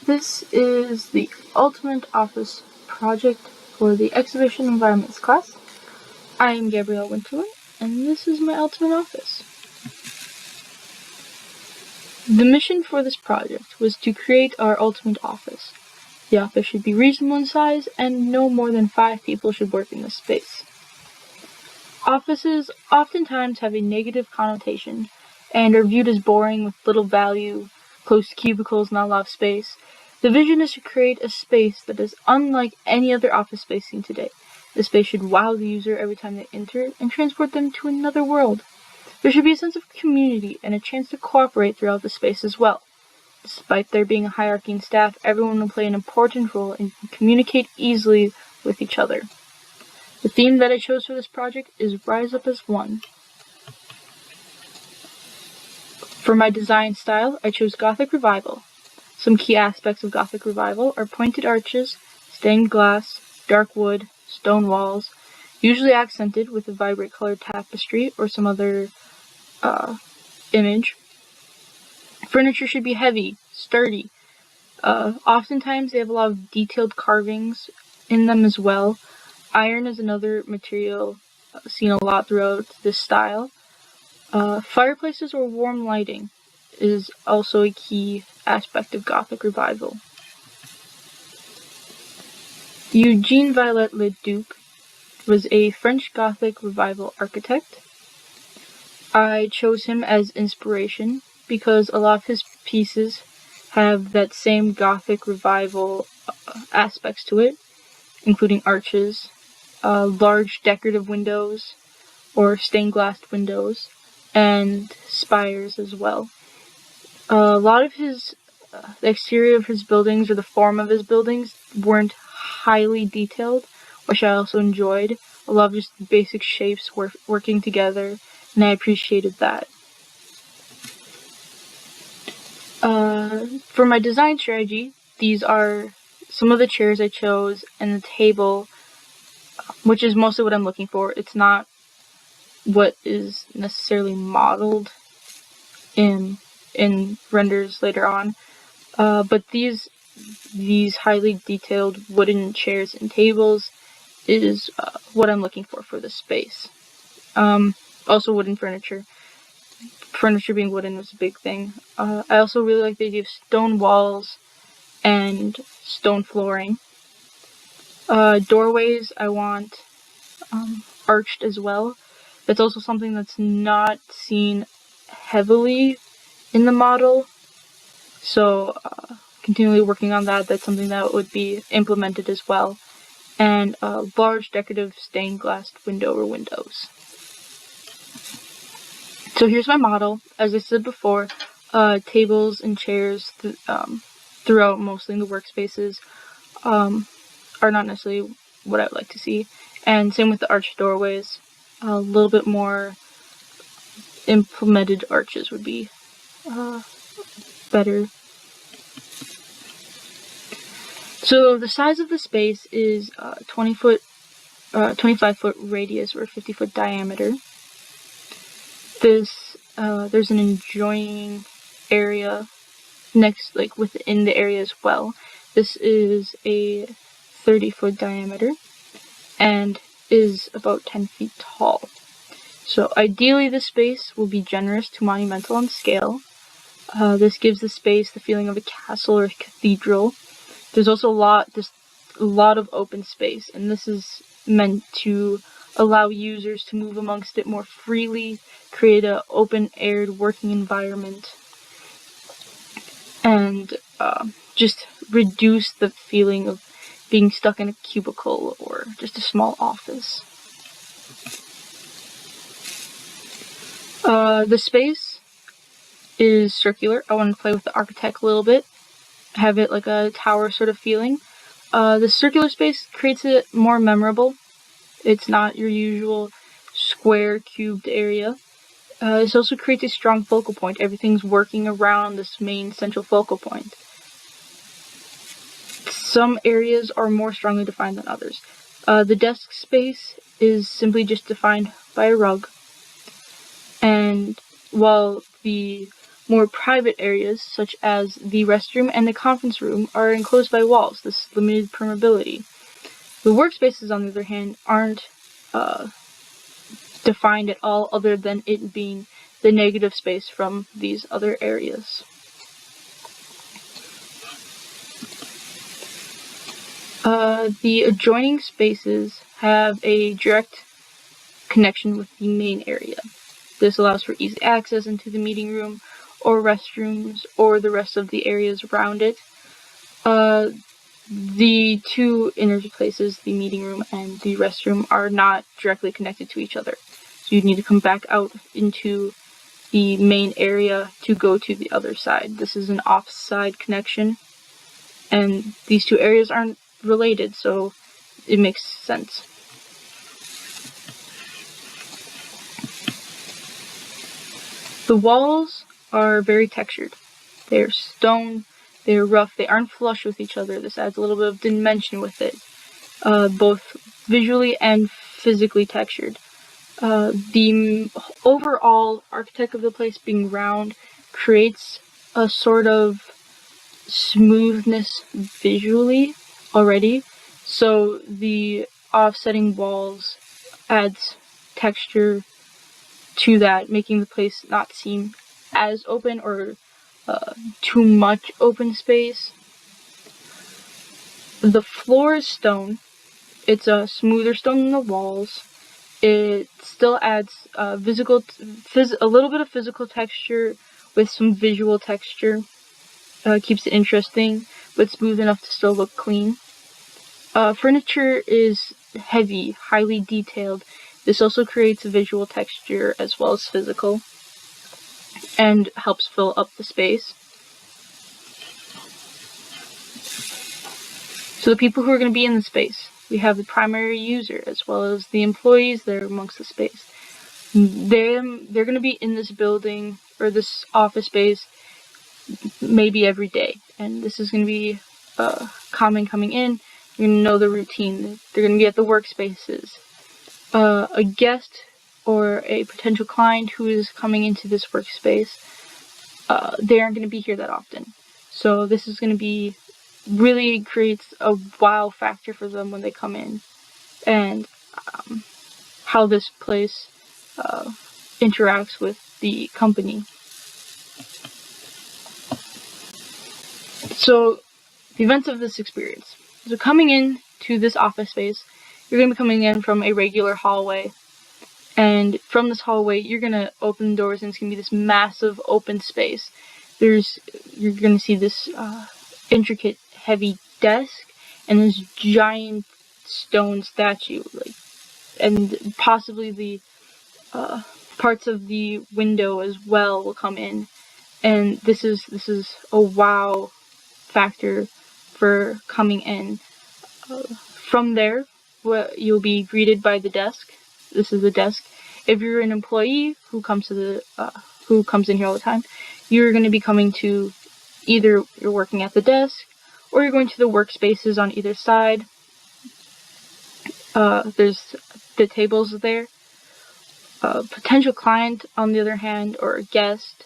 This is the ultimate office project for the Exhibition Environments class. I am Gabrielle Winterlin, and this is my ultimate office. The mission for this project was to create our ultimate office. The office should be reasonable in size, and no more than 5 people should work in this space. Offices oftentimes have a negative connotation and are viewed as boring with little value, closed cubicles, not a lot of space. The vision is to create a space that is unlike any other office space seen today. The space should wow the user every time they enter and transport them to another world. There should be a sense of community and a chance to cooperate throughout the space as well. Despite there being a hierarchy in staff, everyone will play an important role and communicate easily with each other. The theme that I chose for this project is Rise Up as One. For my design style, I chose Gothic Revival. Some key aspects of Gothic Revival are pointed arches, stained glass, dark wood, stone walls, usually accented with a vibrant colored tapestry or some other image. Furniture should be heavy, sturdy. Oftentimes they have a lot of detailed carvings in them as well. Iron is another material seen a lot throughout this style. Fireplaces or warm lighting is also a key aspect of Gothic Revival. Eugene Viollet-le-Duc was a French Gothic Revival architect. I chose him as inspiration because a lot of his pieces have that same Gothic Revival aspects to it, including arches, large decorative windows or stained glass windows, and spires as well. A lot of the exterior of his buildings or the form of his buildings weren't highly detailed, which I also enjoyed. A lot of just basic shapes working together, and I appreciated that. For my design strategy, these are some of the chairs I chose and the table, which is mostly what I'm looking for. It's not what is necessarily modeled in renders later on, but these highly detailed wooden chairs and tables is what I'm looking for this space. Also wooden furniture. Furniture being wooden was a big thing. I also really like the idea of stone walls and stone flooring. Doorways I want arched as well. That's also something that's not seen heavily in the model, so continually working on that. That's something that would be implemented as well. And large decorative stained glass window or windows. So here's my model. As I said before, tables and chairs throughout mostly in the workspaces are not necessarily what I would like to see. And same with the arched doorways. A little bit more implemented arches would be better. So the size of the space is 25-foot radius or 50-foot diameter. There's an adjoining area within the area as well. This is a 30-foot diameter and is about 10 feet tall. So ideally this space will be generous to monumental in scale. This gives the space the feeling of a castle or a cathedral. There's also a lot of open space, and this is meant to allow users to move amongst it more freely, create an open-aired working environment, and just reduce the feeling of being stuck in a cubicle or just a small office. The space is circular. I want to play with the architect a little bit, have it like a tower sort of feeling. The circular space creates it more memorable. It's not your usual square cubed area. This also creates a strong focal point. Everything's working around this main central focal point. Some areas are more strongly defined than others. The desk space is simply just defined by a rug. And while the More private areas, such as the restroom and the conference room, are enclosed by walls. This limited permeability. The workspaces, on the other hand, aren't defined at all, other than it being the negative space from these other areas. The adjoining spaces have a direct connection with the main area. This allows for easy access into the meeting room or restrooms or the rest of the areas around it. The two inner places, the meeting room and the restroom, are not directly connected to each other. So you need to come back out into the main area to go to the other side. This is an off-side connection, and these two areas aren't related, so it makes sense. The walls are very textured. They're stone, they're rough, they aren't flush with each other. This adds a little bit of dimension with it, both visually and physically textured. The overall architect of the place being round creates a sort of smoothness visually already, so the offsetting walls adds texture to that, making the place not seem as open or too much open space. The floor is stone. It's a smoother stone than the walls. It still adds a little bit of physical texture with some visual texture. Keeps it interesting, but smooth enough to still look clean. Furniture is heavy, highly detailed. This also creates visual texture as well as physical, and helps fill up the space. So the people who are going to be in the space, we have the primary user as well as the employees that are amongst the space. They're going to be in this building or this office space maybe every day, and this is going to be common coming in. You're going to know the routine. They're going to be at the workspaces. A guest or a potential client who is coming into this workspace, they aren't going to be here that often. So this is going to be really creates a wow factor for them when they come in, and how this place interacts with the company. So, the events of this experience. So coming in to this office space, you're going to be coming in from a regular hallway. And from this hallway, you're going to open the doors, and it's going to be this massive open space. You're going to see this intricate, heavy desk, and this giant stone statue, and possibly the parts of the window as well will come in. And this is a wow factor for coming in. From there, you'll be greeted by the desk. This is the desk. If you're an employee who comes in here all the time, you're going to be coming to either you're working at the desk or you're going to the workspaces on either side. There's the tables there. Potential client, on the other hand, or a guest,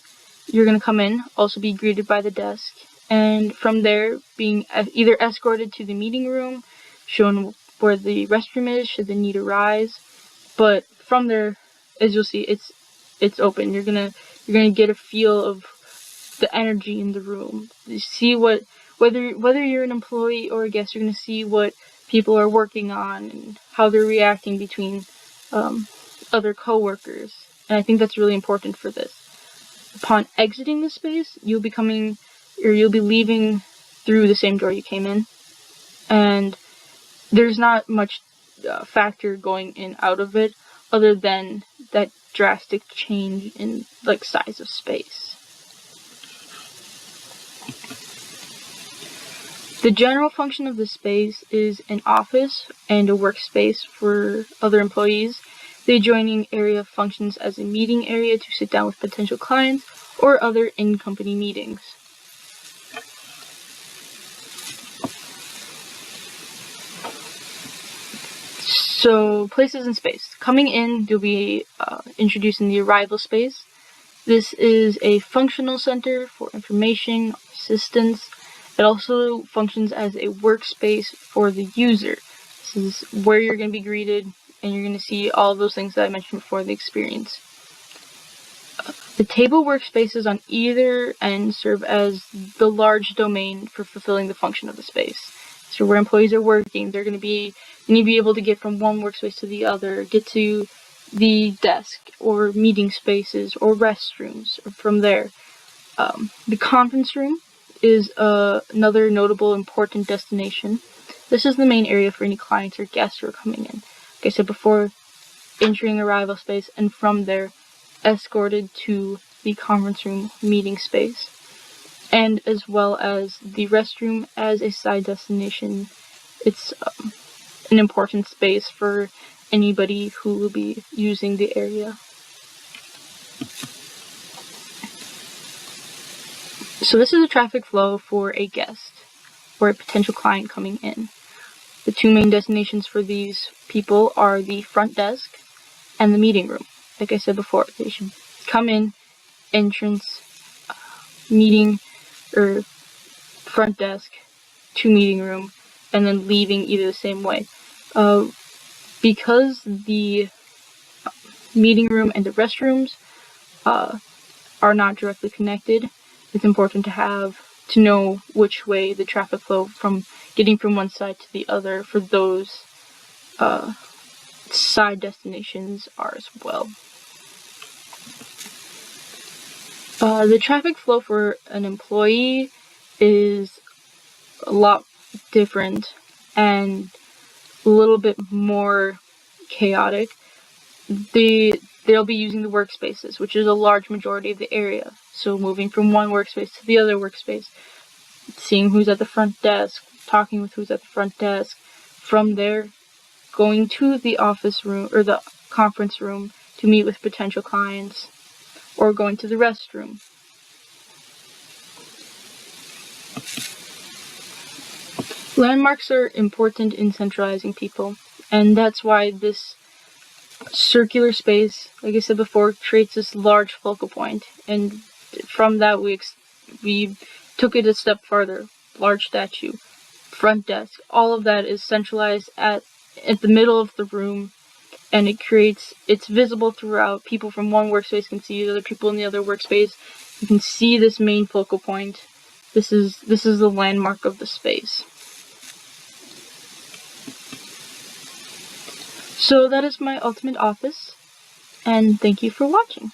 you're going to come in, also be greeted by the desk, and from there being either escorted to the meeting room, shown where the restroom is should the need arise. But from there, as you'll see, it's open. You're gonna get a feel of the energy in the room. You see whether you're an employee or a guest, you're gonna see what people are working on and how they're reacting between other coworkers. And I think that's really important for this. Upon exiting the space, you'll be leaving through the same door you came in, and there's not much factor going in out of it other than that drastic change in size of space. The general function of the space is an office and a workspace for other employees. The adjoining area functions as a meeting area to sit down with potential clients or other in-company meetings. So, places in space. Coming in, you'll be introduced in the arrival space. This is a functional center for information, assistance. It also functions as a workspace for the user. This is where you're going to be greeted, and you're going to see all those things that I mentioned before, the experience. The table workspaces on either end serve as the large domain for fulfilling the function of the space. So where employees are working, you need to be able to get from one workspace to the other, get to the desk or meeting spaces or restrooms from there. The conference room is another notable important destination. This is the main area for any clients or guests who are coming in. Like I said before, entering arrival space, and from there escorted to the conference room meeting space, and as well as the restroom as a side destination. It's an important space for anybody who will be using the area. So this is a traffic flow for a guest or a potential client coming in. The two main destinations for these people are the front desk and the meeting room. Like I said before, they should come in, entrance, meeting, or front desk to meeting room, and then leaving either the same way. Because the meeting room and the restrooms are not directly connected, it's important to know which way the traffic flow from getting from one side to the other for those side destinations are as well. The traffic flow for an employee is a lot different and a little bit more chaotic. They'll be using the workspaces, which is a large majority of the area. So moving from one workspace to the other workspace, seeing who's at the front desk, talking with who's at the front desk. From there, going to the office room or the conference room to meet with potential clients, or going to the restroom. Landmarks are important in centralizing people, and that's why this circular space, like I said before, creates this large focal point, and from that we took it a step farther. Large statue, front desk, all of that is centralized at the middle of the room, and it's visible throughout. People from one workspace can see the other people in the other workspace. You can see this main focal point. This is the landmark of the space. So that is my ultimate office, and thank you for watching.